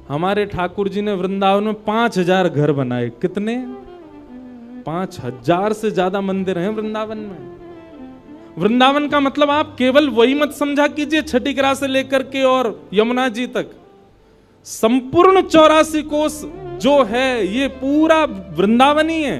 हमारे ठाकुर जी ने वृंदावन में 5000 घर बनाए। कितने? 5000 से ज्यादा मंदिर हैं वृंदावन में। वृंदावन का मतलब आप केवल वही मत समझा कीजिए छठीकरा से लेकर के और यमुना जी तक। संपूर्ण 84 कोस जो है ये पूरा वृंदावन ही है।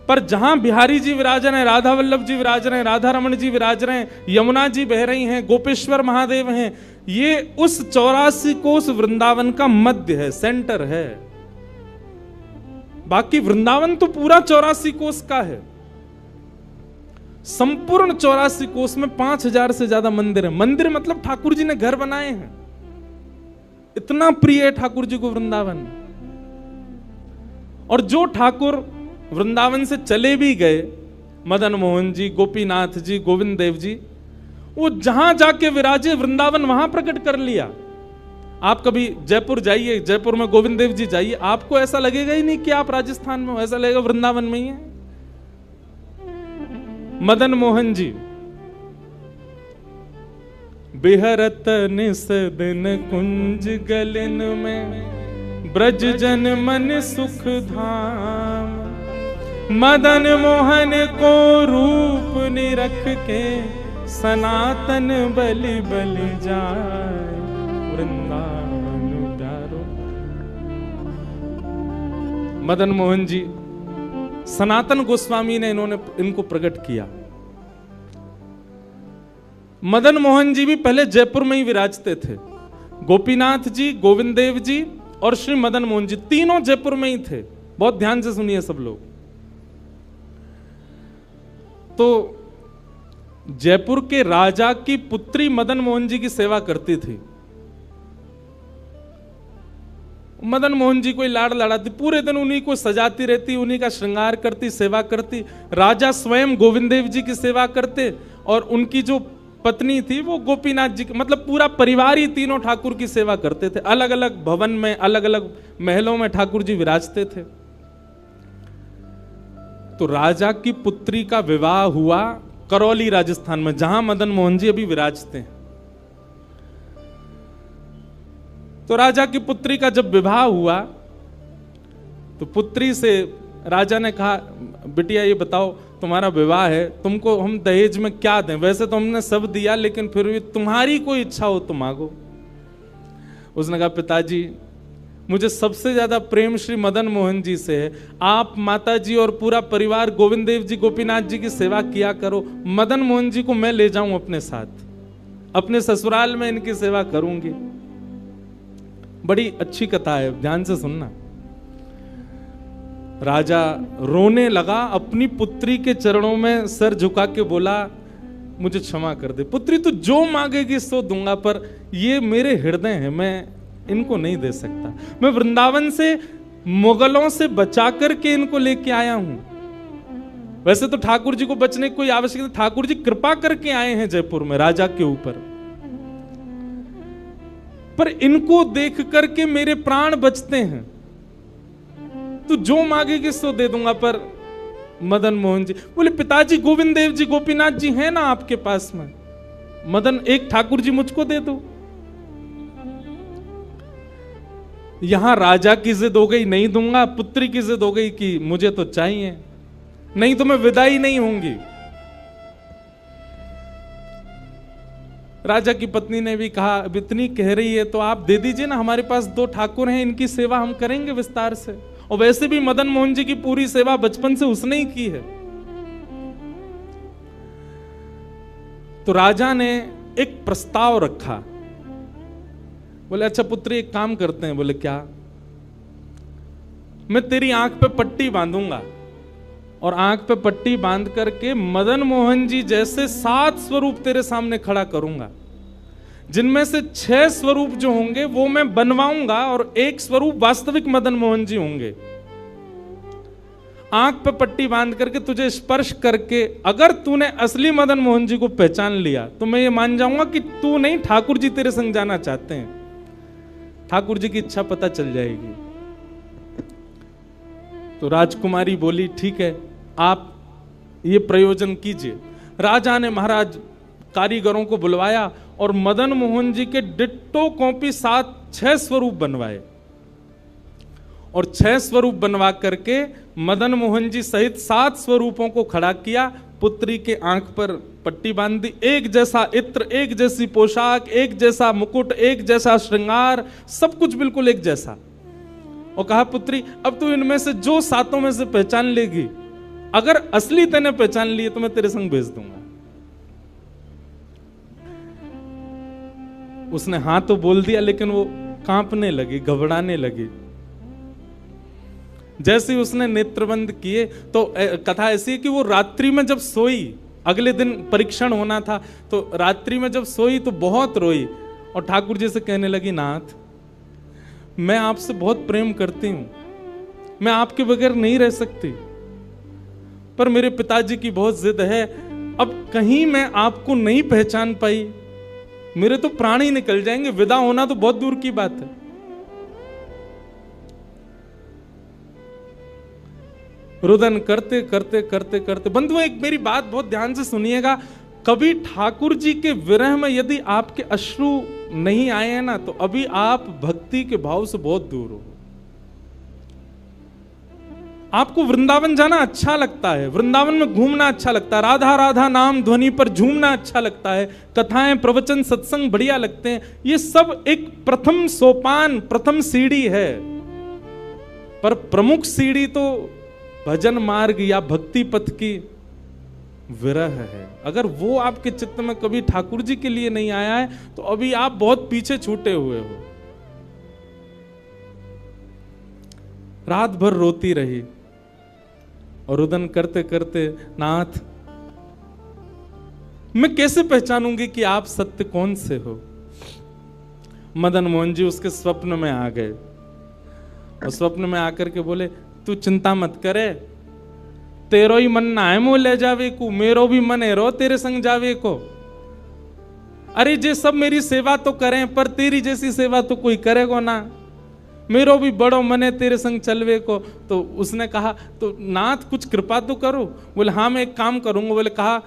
पर जहां बिहारी जी विराज रहे हैं, राधा वल्लभ जी विराज रहे हैं, राधा रमण जी विराज रहे हैं, यमुना जी बह रही हैं, गोपेश्वर महादेव हैं, ये उस 84 कोस वृंदावन का मध्य है, सेंटर है। बाकी वृंदावन तो पूरा 84 कोस का है। संपूर्ण 84 कोस में 5000 से ज्यादा मंदिर है। मंदिर मतलब ठाकुर जी ने घर बनाए हैं। इतना प्रिय है ठाकुर जी को वृंदावन। और जो ठाकुर वृंदावन से चले भी गए, मदन मोहन जी, गोपीनाथ जी, गोविंद देव जी, वो जहां जाके विराजे वृंदावन वहां प्रकट कर लिया। आप कभी जयपुर जाइए, जयपुर में गोविंद देव जी जाइए, आपको ऐसा लगेगा ही नहीं कि आप राजस्थान में हो, ऐसा लगेगा वृंदावन में ही है। मदन मोहन जी बिहरत निस दिन कुंज गलिन में, ब्रज जन मन सुख धाम। मदन मोहन को रूप निरख के, सनातन बलि बलि जाए वृंदावन प्यारो। मदन मोहन जी सनातन गोस्वामी ने इनको प्रकट किया। मदन मोहन जी भी पहले जयपुर में ही विराजते थे। गोपीनाथ जी, गोविंद देव जी और श्री मदन मोहन जी तीनों जयपुर में ही थे। बहुत ध्यान से सुनिए सब लोग। तो जयपुर के राजा की पुत्री मदन मोहन जी की सेवा करती थी। मदन मोहन जी कोई लाड़ लड़ाती, पूरे दिन उन्हीं को सजाती रहती, उन्हीं का श्रृंगार करती, सेवा करती। राजा स्वयं गोविंद देव जी की सेवा करते और उनकी जो पत्नी थी वो गोपीनाथ जी, मतलब पूरा परिवार ही तीनों ठाकुर की सेवा करते थे। अलग अलग भवन में, अलग अलग महलों में ठाकुर जी विराजते थे। तो राजा की पुत्री का विवाह हुआ करौली राजस्थान में, जहां मदन मोहन जी अभी विराजते हैं। तो राजा की पुत्री का जब विवाह हुआ तो पुत्री से राजा ने कहा, बिटिया ये बताओ तुम्हारा विवाह है, तुमको हम दहेज में क्या दें? वैसे तो हमने सब दिया, लेकिन फिर भी तुम्हारी कोई इच्छा हो तो मांगो। उसने कहा, पिताजी मुझे सबसे ज्यादा प्रेम श्री मदन मोहन जी से है। आप माता जी और पूरा परिवार गोविंद देव जी, गोपीनाथ जी की सेवा किया करो। मदन मोहन जी को मैं ले जाऊं अपने साथ, अपने ससुराल में इनकी सेवा करूंगी। बड़ी अच्छी कथा है, ध्यान से सुनना। राजा रोने लगा, अपनी पुत्री के चरणों में सर झुका के बोला, मुझे क्षमा कर दे पुत्री, तू जो मांगेगी सो दूंगा, पर ये मेरे हृदय हैं, मैं इनको नहीं दे सकता। मैं वृंदावन से मुगलों से बचा करके इनको लेके आया हूं। वैसे तो ठाकुर जी को बचने की कोई आवश्यकता, ठाकुर जी कृपा करके आए हैं जयपुर में राजा के ऊपर, पर इनको देख करके मेरे प्राण बचते हैं। तू जो मांगेगी सो दे दूंगा। पर मदन मोहन जी बोले, पिताजी गोविंद देव जी, गोपीनाथ जी हैं ना आपके पास में, मदन एक ठाकुर जी मुझको दे दो। यहां राजा की जिद हो गई, नहीं दूंगा। पुत्री की जिद हो गई कि मुझे तो चाहिए, नहीं तो मैं विदाई नहीं होंगी। राजा की पत्नी ने भी कहा, अब इतनी कह रही है तो आप दे दीजिए ना, हमारे पास 2 ठाकुर हैं, इनकी सेवा हम करेंगे विस्तार से। और वैसे भी मदन मोहन जी की पूरी सेवा बचपन से उसने ही की है। तो राजा ने एक प्रस्ताव रखा। बोले, अच्छा पुत्री एक काम करते हैं। बोले, क्या? मैं तेरी आंख पे पट्टी बांधूंगा और आंख पे पट्टी बांध करके मदन मोहन जी जैसे 7 स्वरूप तेरे सामने खड़ा करूंगा, जिनमें से 6 स्वरूप जो होंगे वो मैं बनवाऊंगा और 1 स्वरूप वास्तविक मदन मोहन जी होंगे। आंख पे पट्टी बांध करके तुझे स्पर्श करके अगर तूने असली मदन मोहन जी को पहचान लिया तो मैं ये मान जाऊंगा कि तू नहीं, ठाकुर जी तेरे संग जाना चाहते हैं। ठाकुर जी की इच्छा पता चल जाएगी। तो राजकुमारी बोली, ठीक है आप ये प्रयोजन कीजिए। राजा ने महाराज कारीगरों को बुलवाया और मदन मोहन जी के डिट्टो कॉपी 7-6 स्वरूप बनवाए। और 6 स्वरूप बनवा करके मदन मोहन जी सहित 7 स्वरूपों को खड़ा किया। पुत्री के आंख पर पट्टी बांध दी, एक जैसा इत्र, एक जैसी पोशाक, एक जैसा मुकुट, एक जैसा श्रृंगार, सब कुछ बिल्कुल एक जैसा। और कहा पुत्री अब तू इनमें से जो 7 में से पहचान लेगी, अगर असली तूने पहचान लिए तो मैं तेरे संग भेज दूंगा। उसने हाँ तो बोल दिया, लेकिन वो कांपने लगी, घबराने लगी। जैसे ही उसने नेत्र बंद किए तो कथा ऐसी है कि वो रात्रि में जब सोई, अगले दिन परीक्षण होना था, तो रात्रि में जब सोई तो बहुत रोई और ठाकुर जी से कहने लगी, नाथ मैं आपसे बहुत प्रेम करती हूं, मैं आपके बगैर नहीं रह सकती, पर मेरे पिताजी की बहुत जिद है, अब कहीं मैं आपको नहीं पहचान पाई मेरे तो प्राण ही निकल जाएंगे, विदा होना तो बहुत दूर की बात है। रुदन करते करते करते करते, बंधुओं एक मेरी बात बहुत ध्यान से सुनिएगा, कभी ठाकुर जी के विरह में यदि आपके अश्रु नहीं आए हैं ना, तो अभी आप भक्ति के भाव से बहुत दूर हो। आपको वृंदावन जाना अच्छा लगता है, वृंदावन में घूमना अच्छा लगता है, राधा राधा नाम ध्वनि पर झूमना अच्छा लगता है, कथाएं प्रवचन सत्संग बढ़िया लगते हैं, ये सब एक प्रथम सोपान, प्रथम सीढ़ी है, पर प्रमुख सीढ़ी तो भजन मार्ग या भक्ति पथ की विरह है। अगर वो आपके चित्त में कभी ठाकुर जी के लिए नहीं आया है तो अभी आप बहुत पीछे छूटे हुए हो। रात भर रोती रही और रुदन करते करते, नाथ मैं कैसे पहचानूंगी कि आप सत्य कौन से हो। मदन मोहन जी उसके स्वप्न में आ गए और स्वप्न में आकर के बोले, तू चिंता मत करे, तेरो ही मन ना है मोह ले जावे को, मेरो भी मन है रो तेरे संग जावे को। अरे जे सब मेरी सेवा तो करें, पर तेरी जैसी सेवा तो कोई करेगा ना, मेरो भी बड़ो मन है तेरे संग चलवे को। तो उसने कहा, तो नाथ कुछ कृपा तो करो। बोले हाँ मैं एक काम करूंगा। बोले कहा,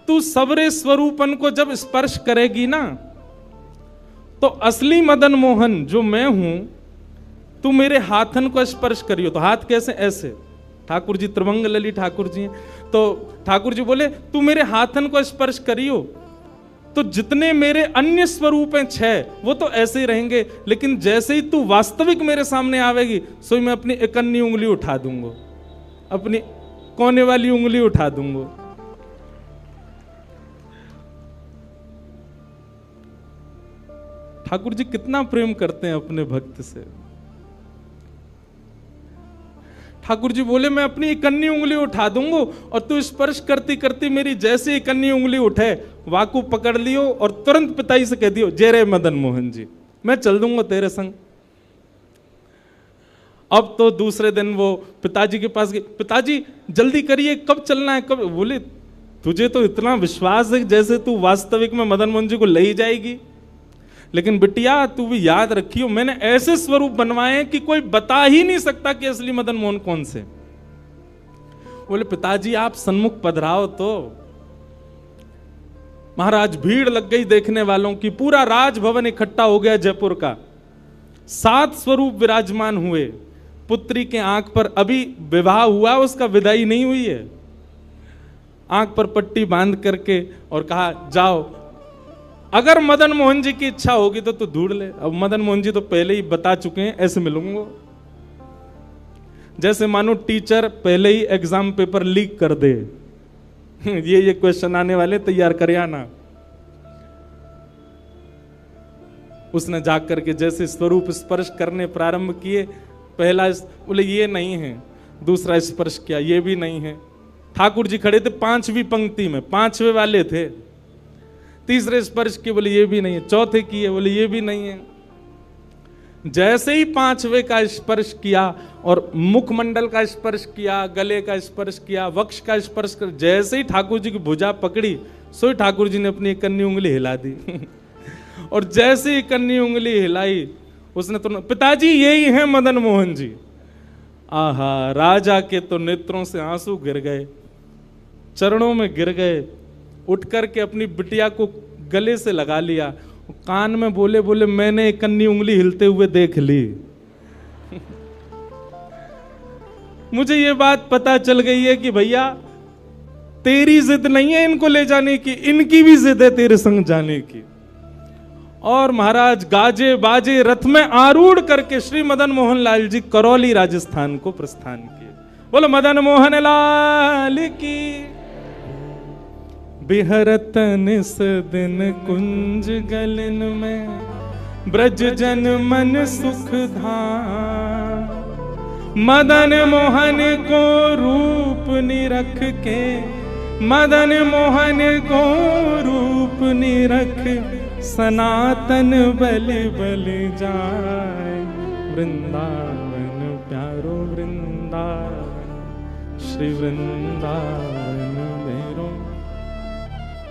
तू सबरे स्वरूपन को जब स्पर्श करेगी ना, तो असली मदन मोहन जो मैं हूं, तू मेरे हाथन को स्पर्श करियो। तो हाथ कैसे? ऐसे। ठाकुर जी त्रिभंग लली ठाकुर जी हैं। तो ठाकुर जी बोले, तू मेरे हाथन को स्पर्श करियो, तो जितने मेरे अन्य स्वरूप हैं 6, वो तो ऐसे ही रहेंगे, लेकिन जैसे ही तू वास्तविक मेरे सामने आवेगी, सो मैं अपनी इकन्नी उंगली उठा दूंगा, अपनी कोने वाली उंगली उठा दूंगा। ठाकुर जी कितना प्रेम करते हैं अपने भक्त से। ठाकुर जी बोले, मैं अपनी इकन्नी उंगली उठा दूंगा और तू स्पर्श करती करती मेरी जैसे इकन्नी उंगली उठे, वाकू पकड़ लियो और तुरंत पिताजी से कह दियो, जय रे मदन मोहन जी, मैं चल दूंगा तेरे संग। अब तो दूसरे दिन वो पिताजी के पास गए, पिताजी जल्दी करिए, कब चलना है, कब? बोले, तुझे तो इतना विश्वास है जैसे तू वास्तविक में मदन मोहन जी को ले ही जाएगी, लेकिन बिटिया तू भी याद रखियो, मैंने ऐसे स्वरूप बनवाए हैं कि कोई बता ही नहीं सकता कि असली मदन मोहन कौन से। बोले, पिताजी आप सन्मुख पधराओ। तो महाराज भीड़ लग गई देखने वालों की, पूरा राजभवन इकट्ठा हो गया जयपुर का। 7 स्वरूप विराजमान हुए। पुत्री के आंख पर अभी विवाह हुआ, उसका विदाई नहीं हुई है, आंख पर पट्टी बांध करके और कहा, जाओ अगर मदन मोहन जी की इच्छा होगी तो तू ढूंढ ले। अब मदन मोहन जी तो पहले ही बता चुके हैं, ऐसे मिलूंगा। जैसे मानो टीचर पहले ही एग्जाम पेपर लीक कर दे, ये क्वेश्चन आने वाले, तैयार कर आना। उसने जाकर के जैसे स्वरूप स्पर्श करने प्रारंभ किए, पहला बोले ये नहीं है, दूसरा स्पर्श किया, ये भी नहीं है। ठाकुर जी खड़े थे 5वीं पंक्ति में, 5वें वाले थे। तीसरे स्पर्श किए, बोले ये भी नहीं है। चौथे किए, बोले ये भी नहीं है। जैसे ही 5वें का स्पर्श किया और मुखमंडल का स्पर्श किया, गले का स्पर्श किया, वक्ष का स्पर्श कर, जैसे ही ठाकुर जी की भुजा पकड़ी, सो ही ठाकुर जी ने अपनी एक कन्नी उंगली हिला दी। और जैसे ही कन्नी उंगली हिलाई, उसने तो, पिताजी यही है मदन मोहन जी। आहा, राजा के तो नेत्रों से आंसू गिर गए, चरणों में गिर गए, उठ करके अपनी बिटिया को गले से लगा लिया, कान में बोले, मैंने एक कन्नी उंगली हिलते हुए देख ली। मुझे ये बात पता चल गई है कि भैया तेरी जिद नहीं है इनको ले जाने की, इनकी भी जिद है तेरे संग जाने की। और महाराज गाजे बाजे रथ में आरूढ़ करके श्री मदन मोहन लाल जी करौली राजस्थान को प्रस्थान किए। बोलो मदन मोहन लाल की। बिहरत निस दिन कुंज गलन में, ब्रज जन मन सुख धाम। मदन मोहन को रूप निरख के, मदन मोहन को रूप निरख, सनातन बलि बलि जाए। वृंदावन प्यारो वृंदावन, श्री वृंदावन